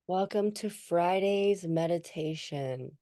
Welcome to Friday's meditation.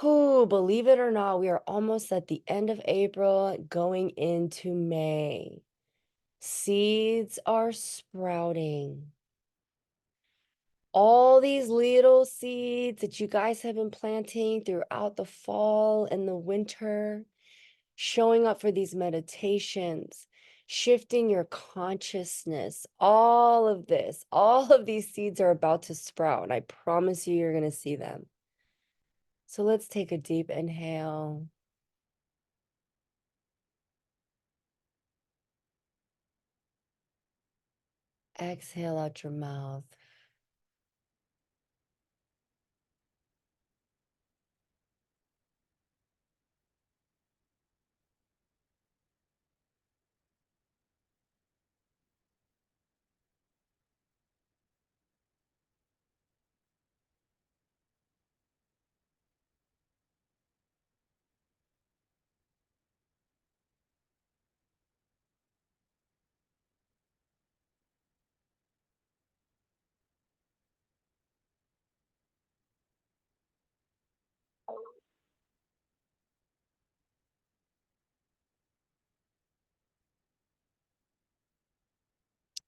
Oh, believe it or not, we are almost at the end of April, going into May. Seeds are sprouting. All these little seeds that you guys have been planting throughout the fall and the winter, showing up for these meditations, shifting your consciousness, all of this, all of these seeds are about to sprout, and I promise you, you're going to see them. So let's take a deep inhale. Exhale out your mouth.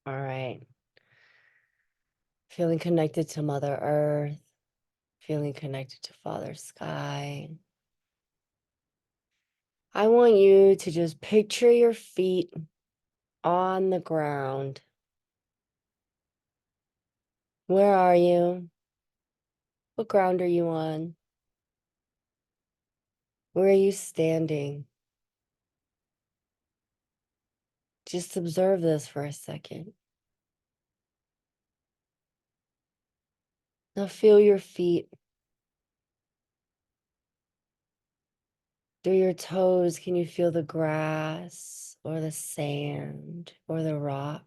All right. Feeling connected to Mother Earth, feeling connected to Father Sky. I want you to just picture your feet on the ground. Where are you? What ground are you on? Where are you standing? Just observe this for a second. Now feel your feet through your toes. Can you feel the grass or the sand or the rock,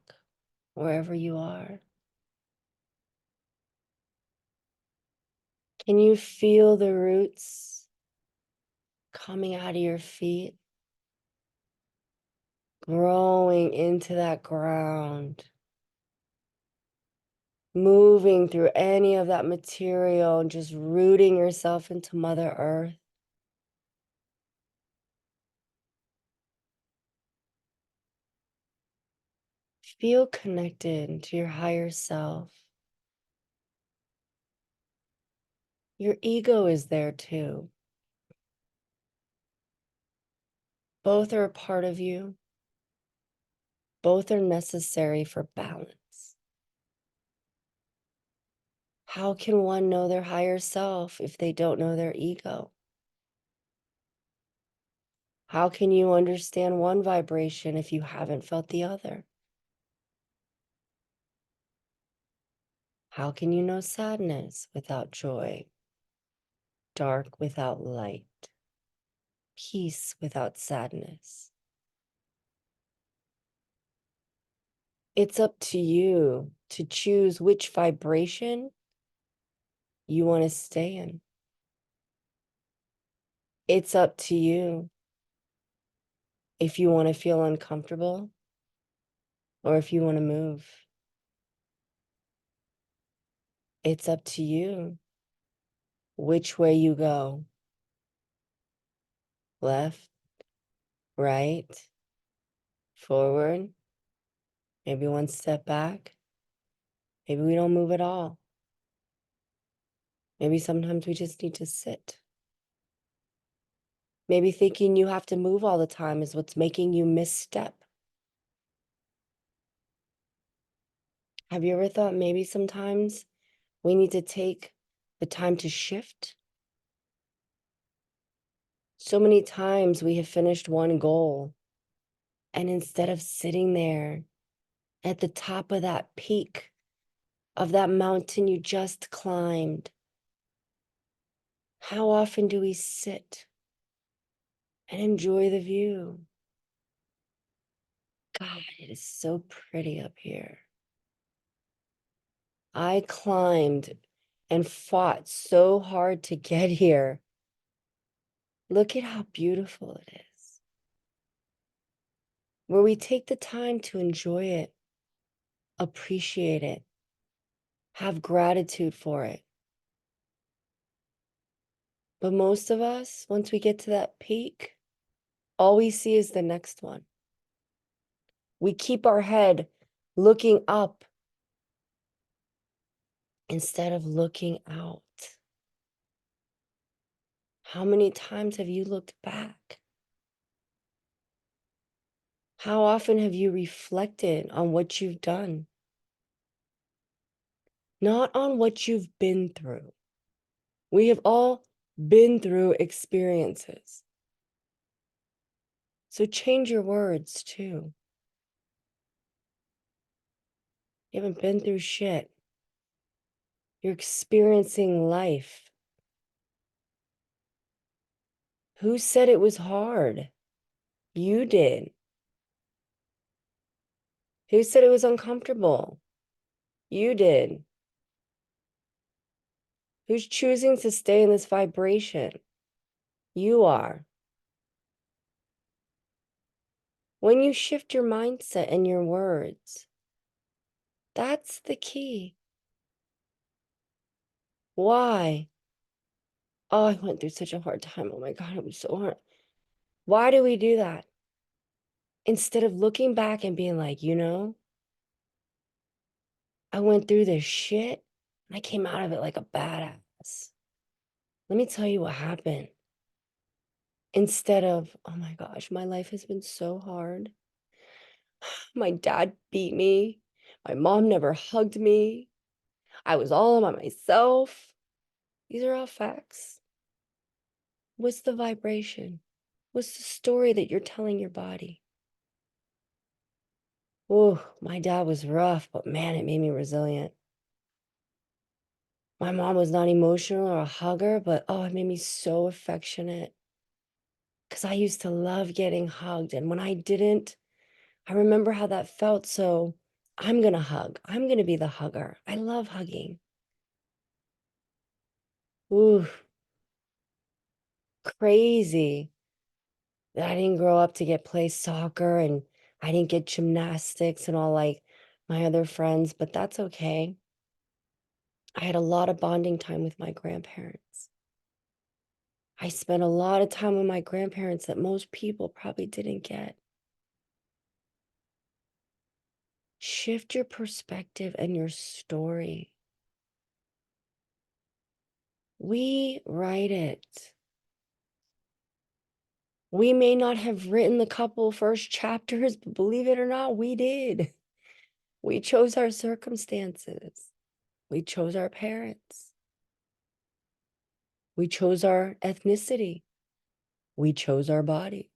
wherever you are? Can you feel the roots coming out of your feet, growing into that ground, moving through any of that material and just rooting yourself into Mother Earth? Feel connected to your higher self. Your ego is there too. Both are a part of you. Both are necessary for balance. How can one know their higher self if they don't know their ego? How can you understand one vibration if you haven't felt the other? How can you know sadness without joy, dark without light, peace without sadness? It's up to you to choose which vibration you want to stay in. It's up to you if you want to feel uncomfortable or if you want to move. It's up to you which way you go. Left, right, forward, maybe one step back. Maybe we don't move at all. Maybe sometimes we just need to sit. Maybe thinking you have to move all the time is what's making you misstep. Have you ever thought maybe sometimes we need to take the time to shift? So many times we have finished one goal, and instead of sitting there at the top of that peak of that mountain you just climbed, how often do we sit and enjoy the view? God, it is so pretty up here. I climbed and fought so hard to get here. Look at how beautiful it is. Where we take the time to enjoy it, appreciate it, Have gratitude for it. But most of us, once we get to that peak, all we see is the next one. We keep our head looking up instead of looking out. How many times have you looked back? How often have you reflected on what you've done? Not on what you've been through. We have all been through experiences. So change your words too. You haven't been through shit. You're experiencing life. Who said it was hard? You did. Who said it was uncomfortable? You did. Who's choosing to stay in this vibration? You are. When you shift your mindset and your words, that's the key. Why? Oh, I went through such a hard time. Oh my God, it was so hard. Why do we do that? Instead of looking back and being like, I went through this shit and I came out of it like a badass. Let me tell you what happened. Instead of, oh my gosh, my life has been so hard. My dad beat me. My mom never hugged me. I was all by myself. These are all facts. What's the vibration? What's the story that you're telling your body? Oh, my dad was rough, but man, it made me resilient. My mom was not emotional or a hugger, but oh, it made me so affectionate. Because I used to love getting hugged. And when I didn't, I remember how that felt. So I'm going to hug. I'm going to be the hugger. I love hugging. Ooh, crazy that I didn't grow up to play soccer and I didn't get gymnastics and all like my other friends, but that's okay. I had a lot of bonding time with my grandparents. I spent a lot of time with my grandparents that most people probably didn't get. Shift your perspective and your story. We write it. We may not have written the couple first chapters, but believe it or not, we did. We chose our circumstances. We chose our parents. We chose our ethnicity. We chose our bodies.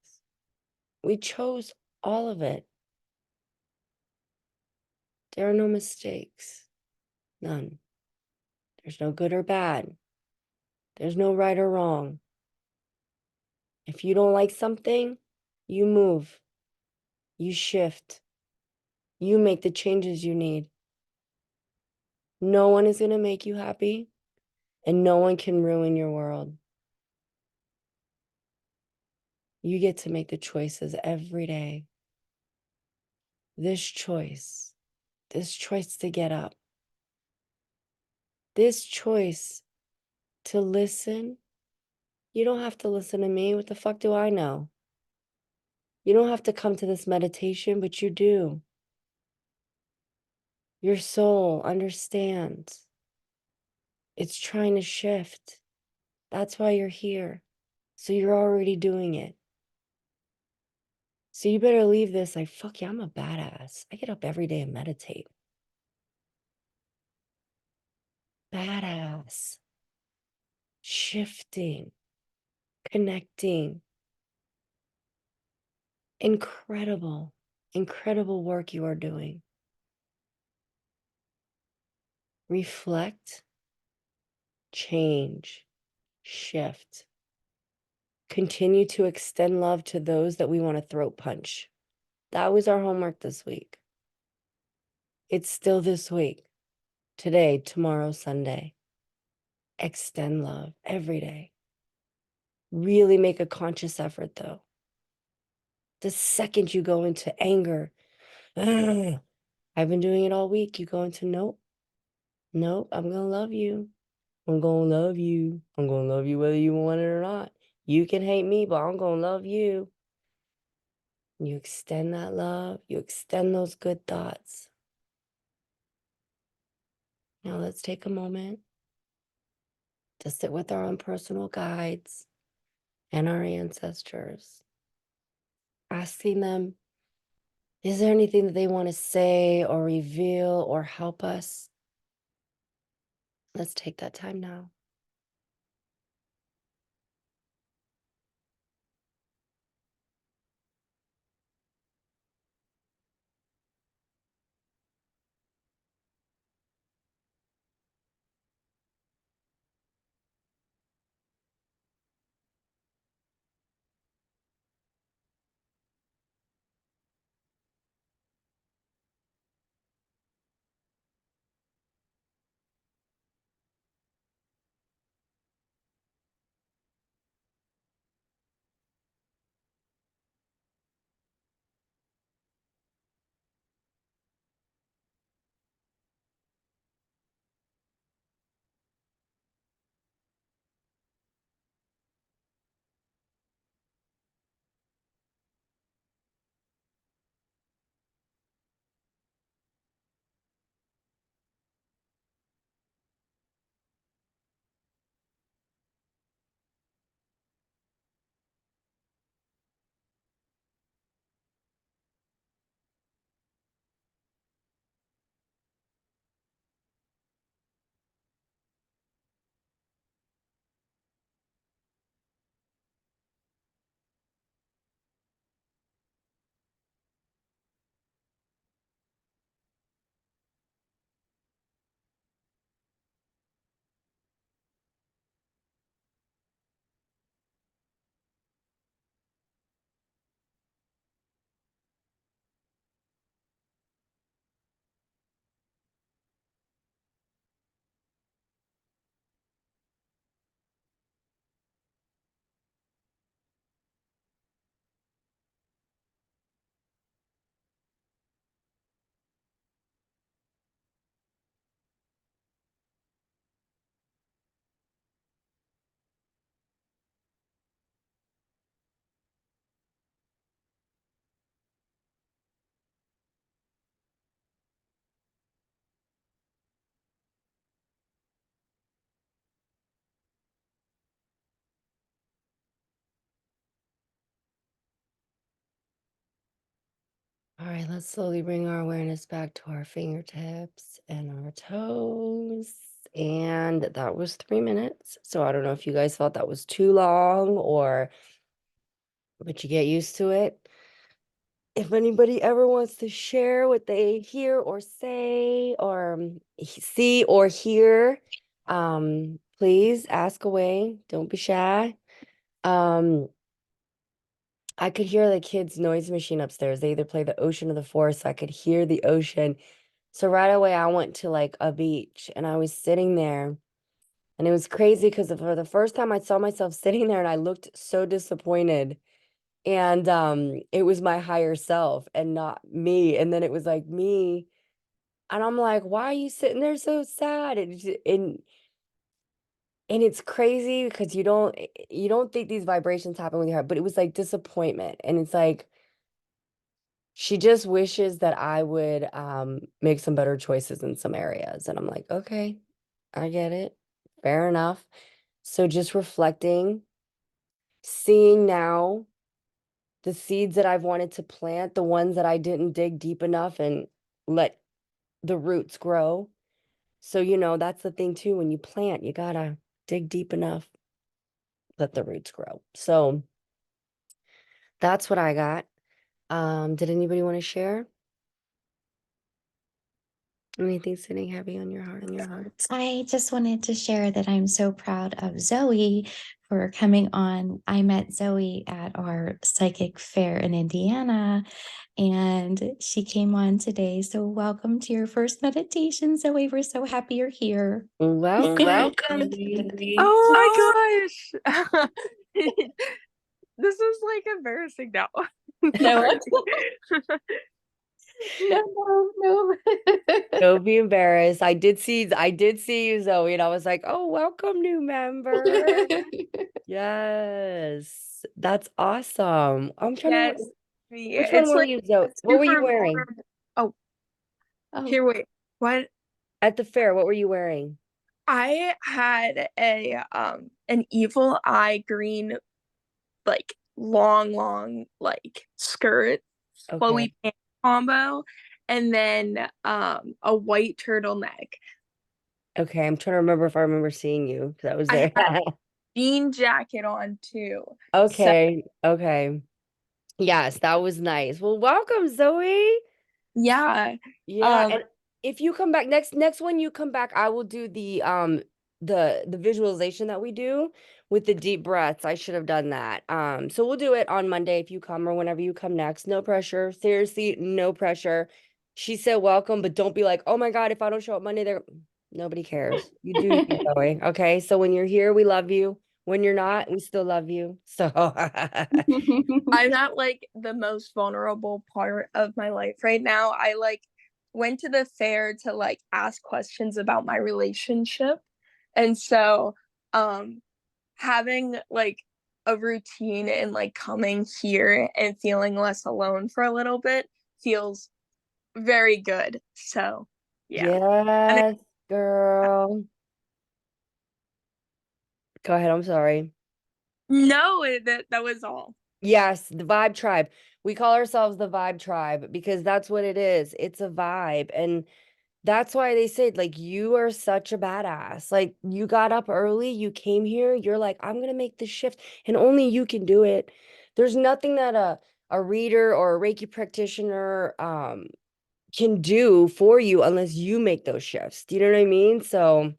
We chose all of it. There are no mistakes. None. There's no good or bad. There's no right or wrong. If you don't like something, you move. You shift. You make the changes you need. No one is going to make you happy, and no one can ruin your world. You get to make the choices every day. This choice to get up, this choice to listen. You don't have to listen to me. What the fuck do I know? You don't have to come to this meditation, but you do. Your soul understands. It's trying to shift. That's why you're here. So you're already doing it. So you better leave this like, fuck yeah, I'm a badass. I get up every day and meditate. Badass. Shifting. Connecting. Incredible, incredible work you are doing. Reflect, change, shift. Continue to extend love to those that we want to throat punch. That was our homework this week. It's still this week. Today, tomorrow, Sunday. Extend love every day. Really make a conscious effort though. The second you go into anger, I've been doing it all week, you go into nope. Nope, I'm gonna love you. I'm gonna love you. I'm gonna love you whether you want it or not. You can hate me, but I'm gonna love you. You extend that love, you extend those good thoughts. Now let's take a moment to sit with our own personal guides and our ancestors, asking them, is there anything that they want to say or reveal or help us? Let's take that time now. All right, let's slowly bring our awareness back to our fingertips and our toes. And that was 3 minutes. So I don't know if you guys thought that was too long but you get used to it. If anybody ever wants to share what they hear or say or see or hear, please ask away. Don't be shy. I could hear the kids' noise machine upstairs. They either play the ocean or the forest, so I could hear the ocean. So right away, I went to like a beach and I was sitting there. And it was crazy because for the first time I saw myself sitting there and I looked so disappointed. And it was my higher self and not me. And then it was like me. And I'm like, why are you sitting there so sad? And it's crazy because you don't think these vibrations happen with your heart, but it was like disappointment. And it's like she just wishes that I would make some better choices in some areas. And I'm like, okay, I get it. Fair enough. So just reflecting, seeing now the seeds that I've wanted to plant, the ones that I didn't dig deep enough and let the roots grow. So, that's the thing too. When you plant, you gotta dig deep enough, let the roots grow. So that's what I got. Did anybody want to share? Anything sitting heavy on your heart? I just wanted to share that I'm so proud of Zoe for coming on. I met Zoe at our psychic fair in Indiana, and she came on today. So, welcome to your first meditation, Zoe. We're so happy you're here. Welcome. Welcome. Oh my gosh. This is like embarrassing now. No. Sorry. No, no. Don't be embarrassed. I did see you, Zoe, and I was like, oh, welcome, new member. Yes, that's awesome. I'm trying to. Yes, me. Which one It's were like you, Zoe? a What were you super wearing vulnerable. Oh, Oh, here, wait. What? at the fair? What were you wearing? I had a an evil eye green, like long, like skirt, Okay. flowy pants combo, and then a white turtleneck. Okay, I'm trying to remember if I remember seeing you because I was I there. had a jean jacket on too. So Okay, okay. Yes, that was nice. Well, welcome, Zoe. yeah. Yeah, Um and if you come back next one you come back, I will do the visualization that we do with the deep breaths. I should have done that. So we'll do it on Monday if you come or whenever you come next. No pressure. Seriously, no pressure. She said welcome, but don't be like, "Oh my God, if I don't show up Monday, they're nobody cares." You do you, Zoe. Okay? So when you're here, we love you. When you're not, we still love you. So I'm at like the most vulnerable part of my life right now. I like went to the fair to like ask questions about my relationship. And so having like a routine and like coming here and feeling less alone for a little bit feels very good. So, yeah. And yes, girl. Go ahead. I'm sorry. no, that was all. Yes, the Vibe Tribe. We call ourselves the Vibe Tribe because that's what it is. It's a vibe. And that's why they say, like, you are such a badass. Like, you got up early, you came here, you're like, I'm gonna make this shift, and only you can do it. There's nothing that a reader or a Reiki practitioner can do for you unless you make those shifts. Do you know what I mean? So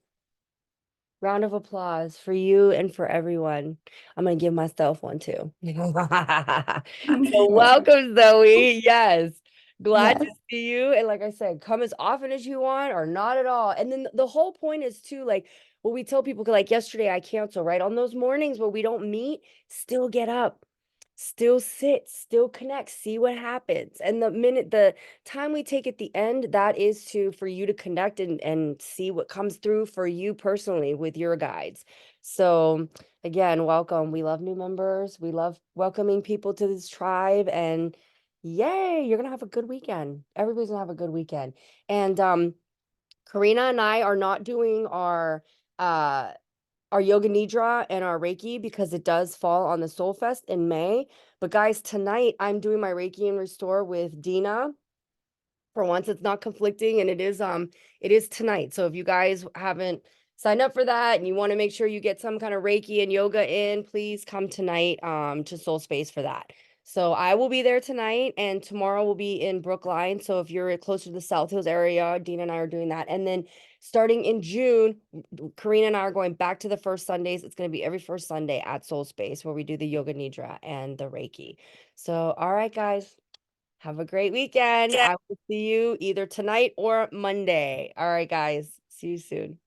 round of applause for you and for everyone. I'm gonna give myself one too. So welcome, Zoe. Yes. Glad to yes. see you. And like I said, come as often as you want or not at all. And then the whole point is too, like what we tell people, like yesterday I cancel, right? On those mornings where we don't meet, still get up, still sit, still connect, see what happens. And the time we take at the end, that is to for you to connect and see what comes through for you personally with your guides. So again, welcome. We love new members. We love welcoming people to this tribe, and yay, you're gonna have a good weekend. Everybody's gonna have a good weekend. And Karina and I are not doing uh our yoga nidra and our Reiki because it does fall on the Soul Fest in May. But guys, tonight I'm doing my Reiki and Restore with Dina. For once, it's not conflicting, and it is tonight. So if you guys haven't signed up for that and you want to make sure you get some kind of Reiki and yoga in, please come tonight to Soul Space for that. So I will be there tonight, and tomorrow we'll be in Brookline. So if you're closer to the South Hills area, Dina and I are doing that. And then starting in June, Karina and I are going back to the first Sundays. It's going to be every first Sunday at Soul Space where we do the yoga nidra and the Reiki. So, all right, guys. Have a great weekend. I will see you either tonight or Monday. All right, guys. See you soon.